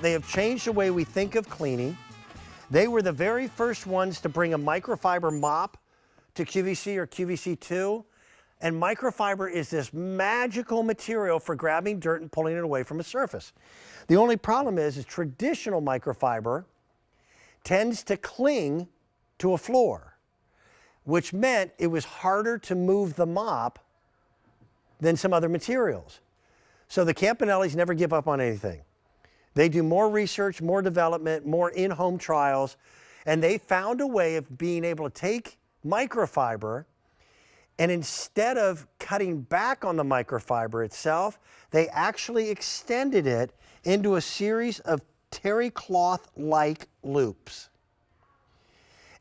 They have changed the way we think of cleaning. They were the very first ones to bring a microfiber mop to QVC or QVC2. And microfiber is this magical material for grabbing dirt and pulling it away from a surface. The only problem is traditional microfiber tends to cling to a floor, which meant it was harder to move the mop than some other materials. So the Campanellis never give up on anything. They do more research, more development, more in-home trials, and they found a way of being able to take microfiber, and instead of cutting back on the microfiber itself, they actually extended it into a series of terry cloth-like loops.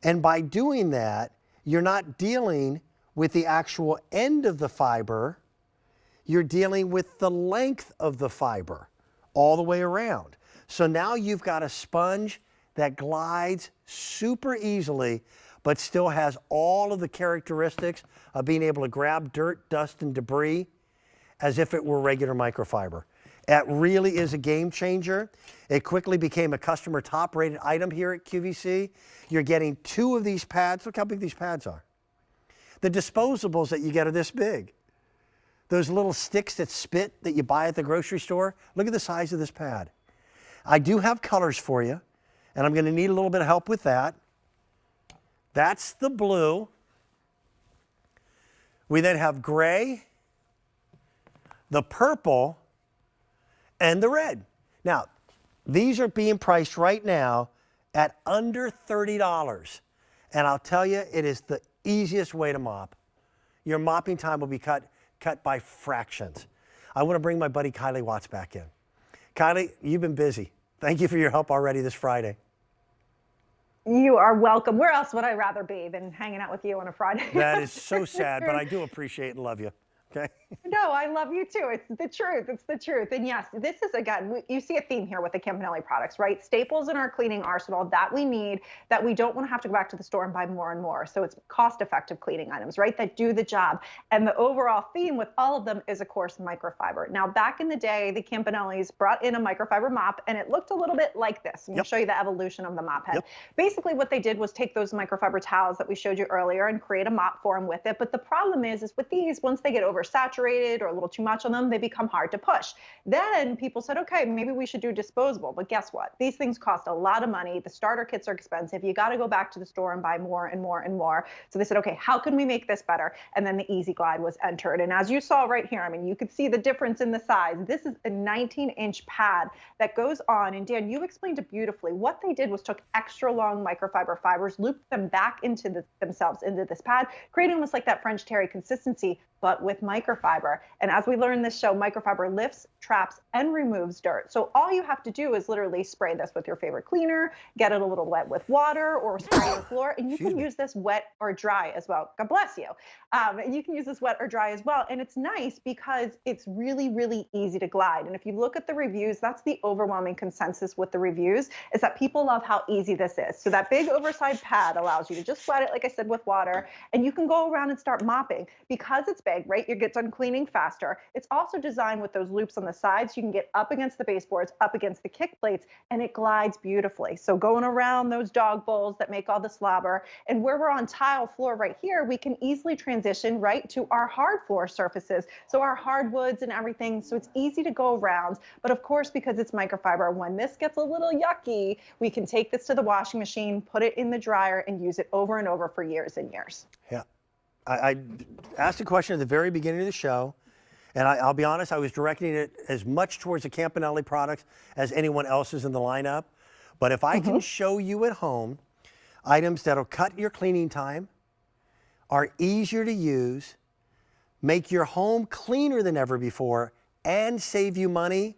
And by doing that, you're not dealing with the actual end of the fiber, you're dealing with the length of the fiber all the way around. So now you've got a sponge that glides super easily, but still has all of the characteristics of being able to grab dirt, dust, and debris as if it were regular microfiber. It really is a game changer. It quickly became a customer top rated item here at QVC. You're getting 2 of these pads. Look how big these pads are. The disposables that you get are this big. Those little sticks that spit that you buy at the grocery store, look at the size of this pad. I do have colors for you, and I'm going to need a little bit of help with that. That's the blue. We then have gray, the purple, and the red. Now, these are being priced right now at under $30. And I'll tell you, it is the easiest way to mop. Your mopping time will be cut by fractions. I want to bring my buddy Kylie Watts back in. Kylie, you've been busy. Thank you for your help already this Friday. You are welcome. Where else would I rather be than hanging out with you on a Friday? That is so sad, but I do appreciate and love you. Okay. No, I love you too. It's the truth. It's the truth. And yes, this is, again, you see a theme here with the Campanelli products, right? Staples in our cleaning arsenal that we need, that we don't want to have to go back to the store and buy more and more. So it's cost-effective cleaning items, right, that do the job. And the overall theme with all of them is, of course, microfiber. Now, back in the day, the Campanellis brought in a microfiber mop, and it looked a little bit like this. And I'll show you the evolution of the mop head. Basically, what they did was take those microfiber towels that we showed you earlier and create a mop form with it. But the problem is with these, once they get oversaturated or a little too much on them, they become hard to push. Then people said, okay, maybe we should do disposable. But guess what? These things cost a lot of money. The starter kits are expensive. You got to go back to the store and buy more and more and more. So they said, okay, how can we make this better? And then the EASYGLIDE was entered. And as you saw right here, I mean, you could see the difference in the size. This is a 19-inch pad that goes on. And Dan, you explained it beautifully. What they did was took extra long microfiber fibers, looped them back into themselves into this pad, creating almost like that French terry consistency, but with microfiber. And as we learned in this show, microfiber lifts, traps, and removes dirt. So all you have to do is literally spray this with your favorite cleaner, get it a little wet with water, or spray your floor, and you can use this wet or dry as well. God bless you. You can use this wet or dry as well. And it's nice because it's really, really easy to glide. And if you look at the reviews, that's the overwhelming consensus with the reviews, is that people love how easy this is. So that big oversized pad allows you to just wet it, like I said, with water, and you can go around and start mopping. Because it's big, right, you get done cleaning faster. It's also designed with those loops on the sides. You can get up against the baseboards, up against the kick plates, and it glides beautifully. So going around those dog bowls that make all the slobber, and where we're on tile floor right here, we can easily transition right to our hard floor surfaces. So our hardwoods and everything, so it's easy to go around. But of course, because it's microfiber, when this gets a little yucky, we can take this to the washing machine, put it in the dryer, and use it over and over for years and years. Yeah. I asked a question at the very beginning of the show, and I'll be honest, I was directing it as much towards the Campanelli products as anyone else's in the lineup. But if I can show you at home items that'll cut your cleaning time, are easier to use, make your home cleaner than ever before, and save you money,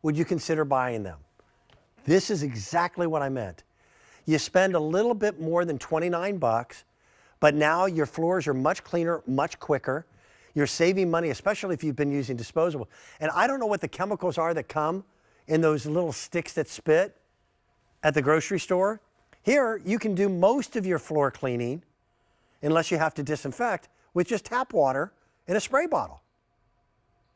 would you consider buying them? This is exactly what I meant. You spend a little bit more than 29 bucks, but now your floors are much cleaner, much quicker. You're saving money, especially if you've been using disposable. And I don't know what the chemicals are that come in those little sticks that spit at the grocery store. Here, you can do most of your floor cleaning, unless you have to disinfect, with just tap water in a spray bottle.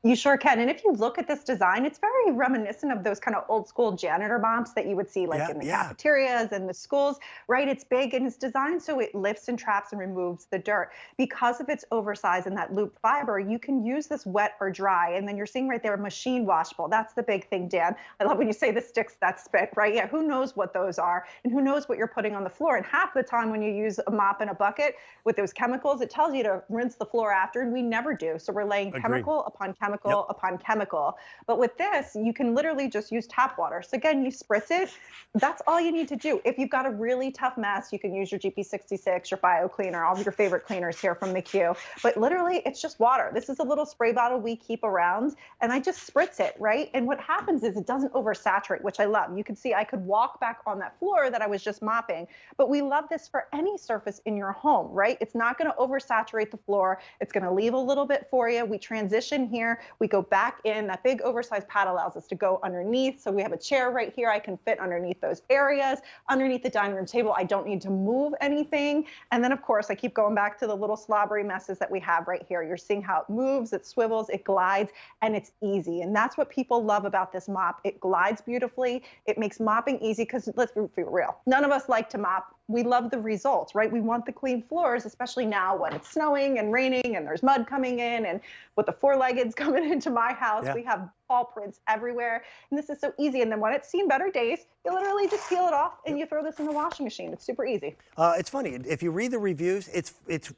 You sure can. And if you look at this design, it's very reminiscent of those kind of old school janitor mops that you would see like Yeah, in the yeah. cafeterias and the schools, right? It's big and it's designed so it lifts and traps and removes the dirt. Because of its oversize and that loop fiber, you can use this wet or dry. And then you're seeing right there, machine washable. That's the big thing, Dan. I love when you say the sticks that spit, right? Yeah, who knows what those are and who knows what you're putting on the floor. And half the time when you use a mop and a bucket with those chemicals, it tells you to rinse the floor after, and we never do. So we're laying Agreed. chemical upon Yep. chemical upon chemical. But with this, you can literally just use tap water. So again, you spritz it. That's all you need to do. If you've got a really tough mess, you can use your GP66, your bio cleaner, all of your favorite cleaners here from McHugh. But literally, it's just water. This is a little spray bottle we keep around, and I just spritz it, right? And what happens is it doesn't oversaturate, which I love. You can see I could walk back on that floor that I was just mopping, but we love this for any surface in your home, right? It's not going to oversaturate the floor. It's going to leave a little bit for you. We transition here. We go back in. That big oversized pad allows us to go underneath. So we have a chair right here. I can fit underneath those areas. Underneath the dining room table, I don't need to move anything. And then, of course, I keep going back to the little slobbery messes that we have right here. You're seeing how it moves, it swivels, it glides, and it's easy. And that's what people love about this mop. It glides beautifully. It makes mopping easy because let's be real. None of us like to mop. We love the results, right? We want the clean floors, especially now when it's snowing and raining and there's mud coming in, and with the four-leggeds coming into my house, we have paw prints everywhere. And this is so easy. And then when it's seen better days, you literally just peel it off and you throw this in the washing machine. It's super easy. It's funny. If you read the reviews, it's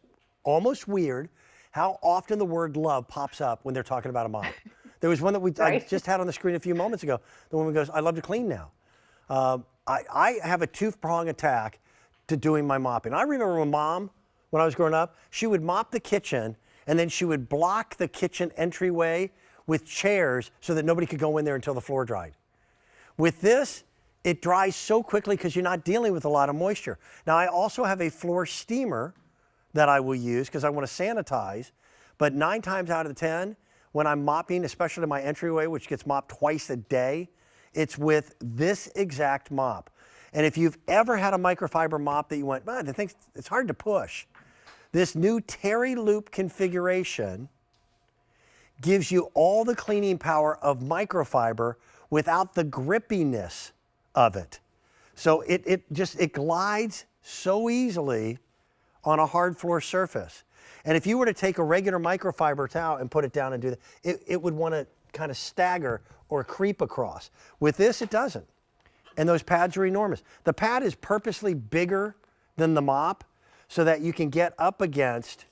almost weird how often the word love pops up when they're talking about a mop. There was one that I just had on the screen a few moments ago. The woman goes, I love to clean now. I have a two-prong attack to doing my mopping. I remember when Mom, when I was growing up, she would mop the kitchen and then she would block the kitchen entryway with chairs so that nobody could go in there until the floor dried. With this, it dries so quickly because you're not dealing with a lot of moisture. Now, I also have a floor steamer that I will use because I want to sanitize, but 9 times out of 10, when I'm mopping, especially my entryway, which gets mopped twice a day, it's with this exact mop. And if you've ever had a microfiber mop that you went, man, I think it's hard to push, this new Terry Loop configuration gives you all the cleaning power of microfiber without the grippiness of it. So it glides so easily on a hard floor surface. And if you were to take a regular microfiber towel and put it down and do that, it would want to kind of stagger or creep across. With this, it doesn't. And those pads are enormous. The pad is purposely bigger than the mop so that you can get up against,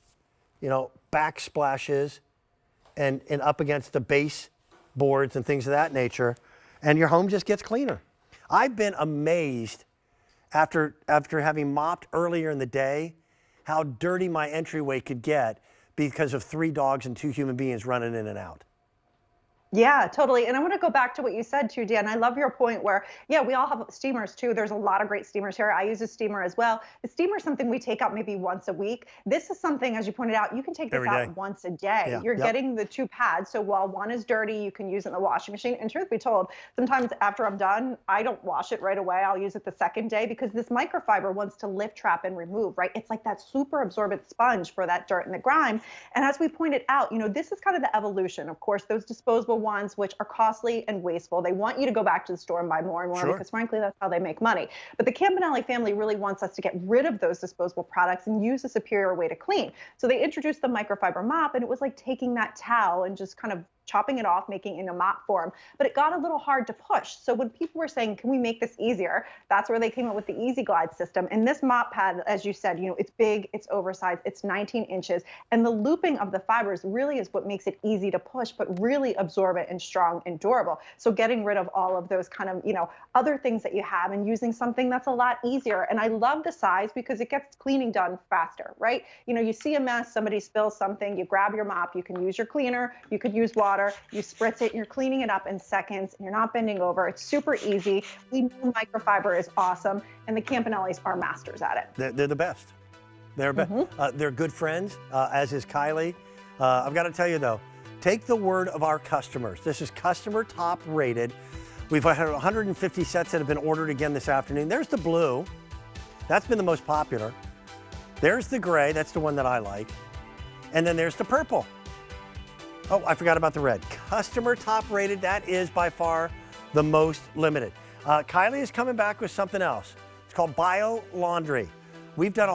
backsplashes and up against the base boards and things of that nature, and your home just gets cleaner. I've been amazed after having mopped earlier in the day how dirty my entryway could get because of 3 dogs and 2 human beings running in and out. Yeah, totally. And I want to go back to what you said too, Dan. I love your point where, yeah, we all have steamers too. There's a lot of great steamers here. I use a steamer as well. The steamer is something we take out maybe once a week. This is something, as you pointed out, you can take this out once a day. Yeah, You're getting the 2 pads. So while one is dirty, you can use it in the washing machine. And truth be told, sometimes after I'm done, I don't wash it right away. I'll use it the second day because this microfiber wants to lift, trap, and remove, right? It's like that super absorbent sponge for that dirt and the grime. And as we pointed out, this is kind of the evolution. Of course, those disposable ones, which are costly and wasteful. They want you to go back to the store and buy more and more because frankly, that's how they make money. But the Campanelli family really wants us to get rid of those disposable products and use a superior way to clean. So they introduced the microfiber mop, and it was like taking that towel and just kind of chopping it off, making it in a mop form. But it got a little hard to push. So when people were saying, can we make this easier? That's where they came up with the EASYGLIDE system. And this mop pad, as you said, it's big, it's oversized, it's 19 inches. And the looping of the fibers really is what makes it easy to push, but really absorbent and strong and durable. So getting rid of all of those kind of, other things that you have and using something that's a lot easier. And I love the size because it gets cleaning done faster, right? You see a mess, somebody spills something, you grab your mop, you can use your cleaner, you could use water, you spritz it, and you're cleaning it up in seconds, and you're not bending over. It's super easy. We know microfiber is awesome, and the Campanellis are masters at it. They're the best. They're good friends, as is Kylie. I've got to tell you, though, take the word of our customers. This is customer top rated. We've had 150 sets that have been ordered again this afternoon. There's the blue. That's been the most popular. There's the gray. That's the one that I like. And then there's the purple. Oh, I forgot about the red. Customer top rated, that is by far the most limited. Kylie is coming back with something else. It's called Bio Laundry. We've done a